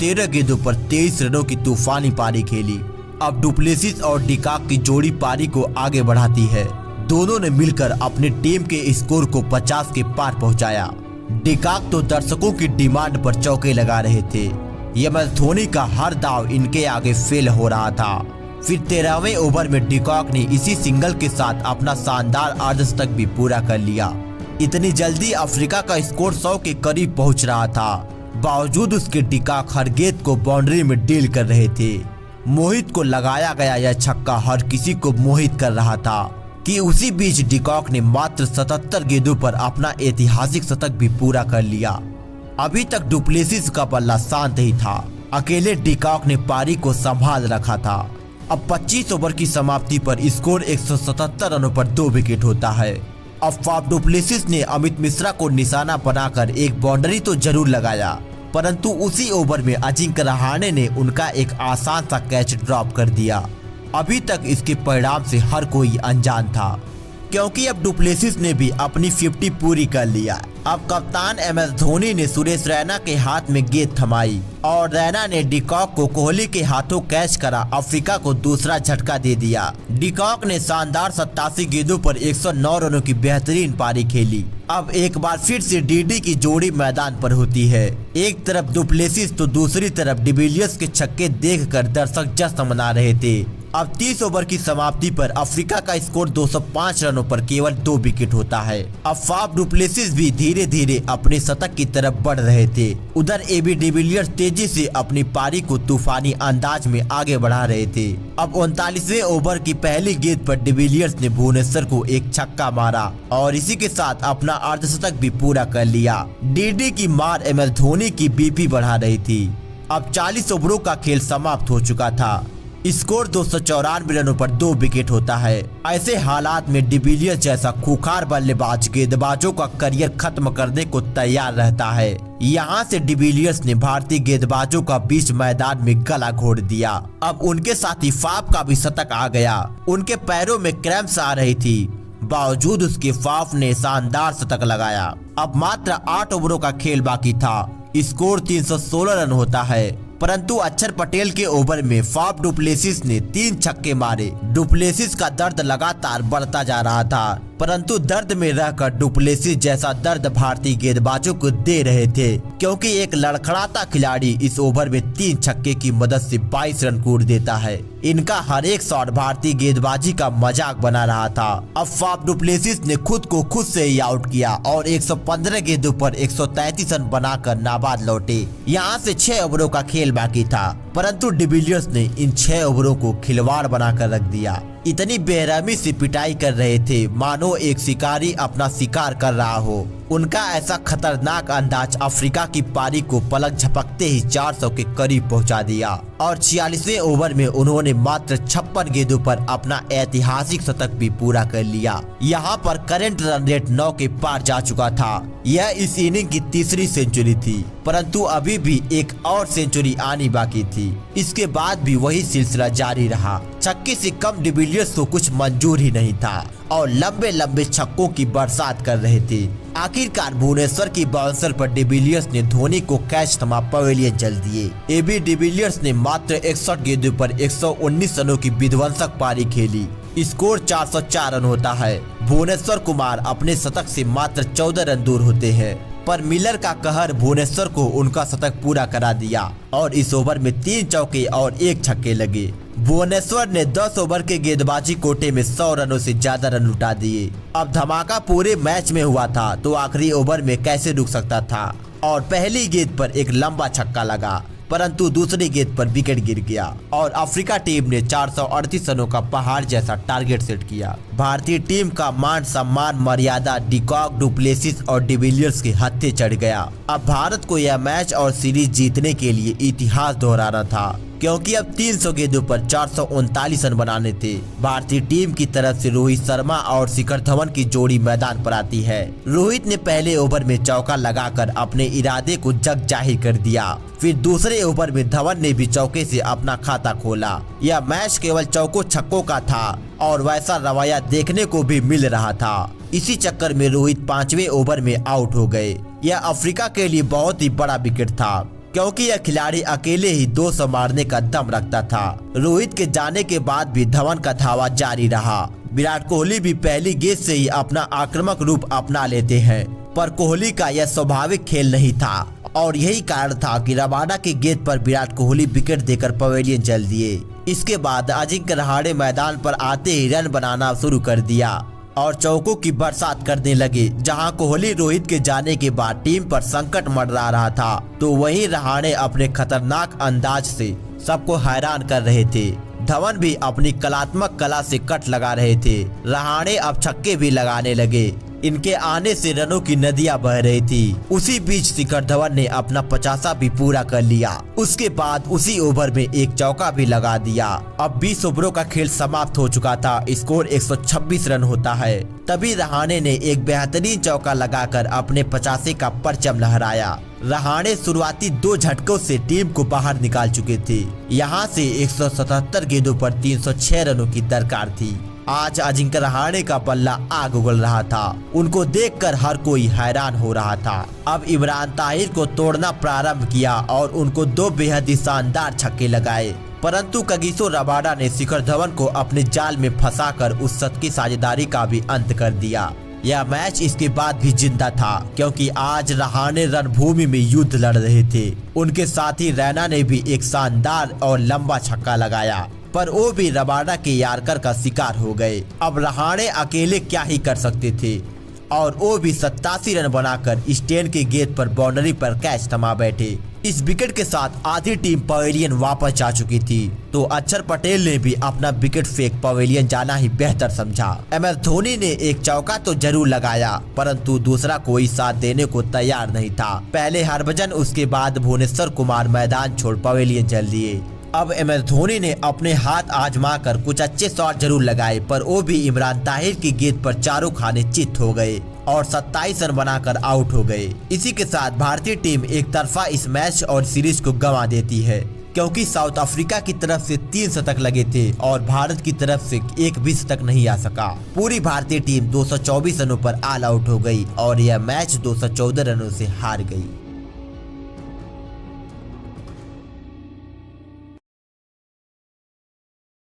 13 गेंदों पर 23 रनों की तूफानी पारी खेली। अब डुप्लेसिस और डिकॉक की जोड़ी पारी को आगे बढ़ाती है। दोनों ने मिलकर अपनी टीम के स्कोर को 50 के पार पहुंचाया। डिकॉक तो दर्शकों की डिमांड पर चौके लगा रहे थे। MS धोनी का हर दाव इनके आगे फेल हो रहा था। फिर 13वें ओवर में डिकॉक ने इसी सिंगल के साथ अपना शानदार अर्धशतक भी पूरा कर लिया। इतनी जल्दी अफ्रीका का स्कोर 100 के करीब पहुंच रहा था। बावजूद उसके डिकॉक हर गेंद को बाउंड्री में डील कर रहे थे। मोहित को लगाया गया यह छक्का हर किसी को मोहित कर रहा था कि उसी बीच डिकॉक ने मात्र 77 गेंदों पर अपना ऐतिहासिक शतक भी पूरा कर लिया। अभी तक डुप्लेसिस का पल्ला शांत ही था। अकेले डिकॉक ने पारी को संभाल रखा था। अब 25 ओवर की समाप्ति पर स्कोर 177 रनों पर 2 विकेट होता है। अब फाफ डुप्लेसिस ने अमित मिश्रा को निशाना बनाकर एक बाउंड्री तो जरूर लगाया, परंतु उसी ओवर में अजिंक्य रहाणे ने उनका एक आसान सा कैच ड्रॉप कर दिया। अभी तक इसके परिणाम से हर कोई अनजान था, क्योंकि अब डुप्लेसिस ने भी अपनी 50 पूरी कर लिया। अब कप्तान MS धोनी ने सुरेश रैना के हाथ में गेंद थमाई और रैना ने डिकॉक को कोहली के हाथों कैच करा अफ्रीका को दूसरा झटका दे दिया। डिकॉक ने शानदार 87 गेंदों पर 109 रनों की बेहतरीन पारी खेली। अब एक बार फिर से डीडी की जोड़ी मैदान पर होती है। एक तरफ डुप्लेसिस तो दूसरी तरफ डिविलियर्स के छक्के देखकर दर्शक जश्न मना रहे थे। अब 30 ओवर की समाप्ति पर अफ्रीका का स्कोर 205 रनों पर केवल 2 विकेट होता है। अब फाफ डुप्लेसिस भी धीरे धीरे अपने शतक की तरफ बढ़ रहे थे। उधर AB डिविलियर्स तेजी से अपनी पारी को तूफानी अंदाज में आगे बढ़ा रहे थे। अब 39वें ओवर की पहली गेंद पर डिविलियर्स ने भुवनेश्वर को एक छक्का मारा और इसी के साथ अपना अर्धशतक भी पूरा कर लिया। डीडी की मार MS धोनी की BP बढ़ा रही थी। अब 40 ओवरों का खेल समाप्त हो चुका था। स्कोर 294 रनों पर 2 विकेट होता है। ऐसे हालात में डिविलियर्स जैसा खूंखार बल्लेबाज गेंदबाजों का करियर खत्म करने को तैयार रहता है। यहाँ से डिविलियर्स ने भारतीय गेंदबाजों का बीच मैदान में गला घोट दिया। अब उनके साथी फाफ का भी शतक आ गया। उनके पैरों में क्रैम्प्स आ रही थी, बावजूद उसके फाफ ने शानदार शतक लगाया। अब मात्र 8 ओवरों का खेल बाकी था। स्कोर 316 रन होता है, परंतु अक्षर पटेल के ओवर में फाफ डुप्लेसिस ने 3 छक्के मारे। डुप्लेसिस का दर्द लगातार बढ़ता जा रहा था, परंतु दर्द में रहकर डुप्लेसिस जैसा दर्द भारतीय गेंदबाजों को दे रहे थे, क्योंकि एक लड़खड़ाता खिलाड़ी इस ओवर में 3 छक्के की मदद से 22 रन कूट देता है। इनका हर एक शॉट भारतीय गेंदबाजी का मजाक बना रहा था। अब फाफ डुप्लेसिस ने खुद को खुद से ही आउट किया और 115 गेंदों पर 133 रन बनाकर नाबाद लौटे। यहाँ से 6 ओवरों का खेल बाकी था, परंतु डिविलियर्स ने इन 6 ओवरों को खिलवाड़ बनाकर रख दिया। इतनी बेरहमी से पिटाई कर रहे थे मानो एक शिकारी अपना शिकार कर रहा हो। उनका ऐसा खतरनाक अंदाज अफ्रीका की पारी को पलक झपकते ही 400 के करीब पहुंचा दिया और 46वें ओवर में उन्होंने मात्र 56 गेंदों पर अपना ऐतिहासिक शतक भी पूरा कर लिया। यहाँ पर करंट रन रेट 9 के पार जा चुका था। यह इस इनिंग की तीसरी सेंचुरी थी, परंतु अभी भी एक और सेंचुरी आनी बाकी थी। इसके बाद भी वही सिलसिला जारी रहा। छक्के से कम डिविलियर्स को कुछ मंजूर ही नहीं था और लंबे लंबे छक्कों की बरसात कर रहे थे। आखिरकार भुवनेश्वर की बाउंसर पर डिविलियर्स ने धोनी को कैच थमा पवेलियन चल दिए। AB डिविलियर्स ने मात्र 61 गेंदों पर 119 रनों की विध्वंसक पारी खेली। स्कोर 404 रन होता है। भुवनेश्वर कुमार अपने शतक से मात्र 14 रन दूर होते हैं, पर मिलर का कहर भुवनेश्वर को उनका शतक पूरा करा दिया और इस ओवर में 3 चौके और 1 छक्के लगे। भुवनेश्वर ने 10 ओवर के गेंदबाजी कोटे में 100 रनों से ज्यादा रन लुटा दिए। अब धमाका पूरे मैच में हुआ था तो आखिरी ओवर में कैसे रुक सकता था, और पहली गेंद पर एक लंबा छक्का लगा, परंतु दूसरी गेंद पर विकेट गिर गया और अफ्रीका टीम ने 438 रनों का पहाड़ जैसा टारगेट सेट किया। भारतीय टीम का मान सम्मान मर्यादा डिकॉक, डुप्लेसिस और डिविलियर्स के हत्थे चढ़ गया। अब भारत को यह मैच और सीरीज जीतने के लिए इतिहास दोहराना था, क्योंकि अब 300 गेंदों पर 439 रन बनाने थे। भारतीय टीम की तरफ से रोहित शर्मा और शिखर धवन की जोड़ी मैदान पर आती है। रोहित ने पहले ओवर में चौका लगाकर अपने इरादे को जग जाहिर कर दिया। फिर दूसरे ओवर में धवन ने भी चौके से अपना खाता खोला। यह मैच केवल चौकों छक्कों का था और वैसा रवैया देखने को भी मिल रहा था। इसी चक्कर में रोहित 5वें ओवर में आउट हो गए। यह अफ्रीका के लिए बहुत ही बड़ा विकेट था। क्योंकि यह खिलाड़ी अकेले ही 200 मारने का दम रखता था। रोहित के जाने के बाद भी धवन का धावा जारी रहा। विराट कोहली भी पहली गेंद से ही अपना आक्रामक रूप अपना लेते हैं, पर कोहली का यह स्वाभाविक खेल नहीं था और यही कारण था कि रबाडा की गेंद पर विराट कोहली विकेट देकर पवेलियन चल दिए। इसके बाद अजिंक्य रहाणे मैदान पर आते ही रन बनाना शुरू कर दिया और चौकों की बरसात करने लगे। जहां कोहली रोहित के जाने के बाद टीम पर संकट मंडरा रहा था, तो वहीं रहाणे अपने खतरनाक अंदाज से सबको हैरान कर रहे थे। धवन भी अपनी कलात्मक कला से कट लगा रहे थे। रहाणे अब छक्के भी लगाने लगे। इनके आने से रनों की नदियां बह रही थी। उसी बीच शिखर धवन ने अपना 50 भी पूरा कर लिया। उसके बाद उसी ओवर में एक चौका भी लगा दिया। अब 20 ओवरों का खेल समाप्त हो चुका था। स्कोर 126 रन होता है। तभी रहाणे ने एक बेहतरीन चौका लगाकर अपने 50 का परचम लहराया। रहाणे शुरुआती 2 झटकों से टीम को बाहर निकाल चुके थे। यहाँ से 177 गेंदों पर 306 रनों की दरकार थी। आज अजिंक्य रहाणे का पल्ला आग उगल रहा था। उनको देखकर हर कोई हैरान हो रहा था। अब इमरान ताहिर को तोड़ना प्रारंभ किया और उनको 2 बेहद ही शानदार छक्के लगाए, परंतु कगिसो रबाडा ने शिखर धवन को अपने जाल में फंसाकर उस शतकीय साझेदारी का भी अंत कर दिया। यह मैच इसके बाद भी जिंदा था, क्योंकि आज रहाणे रणभूमि में युद्ध लड़ रहे थे। उनके साथी रैना ने भी एक शानदार और लंबा छक्का लगाया, पर वो भी रबाडा के यार्कर का शिकार हो गए। अब रहाणे अकेले क्या ही कर सकते थे और वो भी 87 रन बनाकर स्टेन के गेंद पर बाउंड्री पर कैच थमा बैठे। इस विकेट के साथ आधी टीम पवेलियन वापस जा चुकी थी, तो अक्षर पटेल ने भी अपना विकेट फेंक पवेलियन जाना ही बेहतर समझा। MS धोनी ने एक चौका तो जरूर लगाया, परंतु दूसरा कोई साथ देने को तैयार नहीं था। पहले हरभजन, उसके बाद भुवनेश्वर कुमार मैदान छोड़ पवेलियन चल दिए। अब MS धोनी ने अपने हाथ आजमा कर कुछ अच्छे शॉट जरूर लगाए, पर वो भी इमरान ताहिर की गेंद पर चारों खाने चित हो गए और 27 रन बनाकर आउट हो गए। इसी के साथ भारतीय टीम एक तरफा इस मैच और सीरीज को गंवा देती है, क्योंकि साउथ अफ्रीका की तरफ से 3 शतक लगे थे और भारत की तरफ से एक भी शतक नहीं आ सका। पूरी भारतीय टीम 224 रनों पर ऑल आउट हो गई और यह मैच 214 रनों से हार गई।